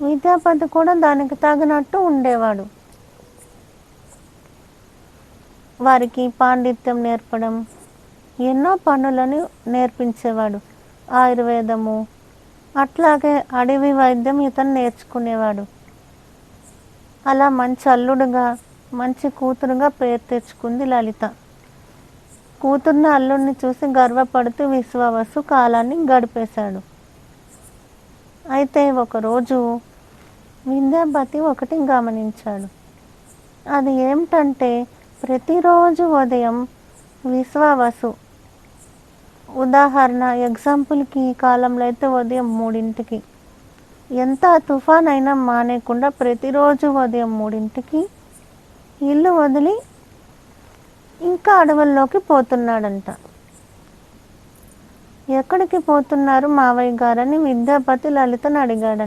విద్యాపతి కూడా దానికి తగినట్టు ఉండేవాడు. వారికి పాండిత్యం నేర్పడం, ఎన్నో పనులను నేర్పించేవాడు. ఆయుర్వేదము, అట్లాగే అడవి వైద్యం ఇతను నేర్చుకునేవాడు. అలా మంచి అల్లుడుగా, మంచి కూతురుగా పేరు తెచ్చుకుంది లలిత. కూతుర్ని అల్లుడిని చూసి గర్వపడుతూ విశ్వావసు కాలాన్ని గడిపేశాడు. అయితే ఒకరోజు విద్యాపతి ఒకటి గమనించాడు. అది ఏమిటంటే, ప్రతిరోజు ఉదయం విశ్వావసు, ఉదాహరణ ఎగ్జాంపుల్కి ఈ కాలంలో అయితే ఉదయం 3ంటికి, ఎంత తుఫాన్ అయినా మానేయకుండా ప్రతిరోజు ఉదయం 3ంటికి ఇల్లు వదిలి ఇంకా అడవుల్లోకి పోతున్నాడంట. ఎక్కడికి పోతున్నారు మావయ్య గారని విద్యాపతి లలితను అడిగాడు.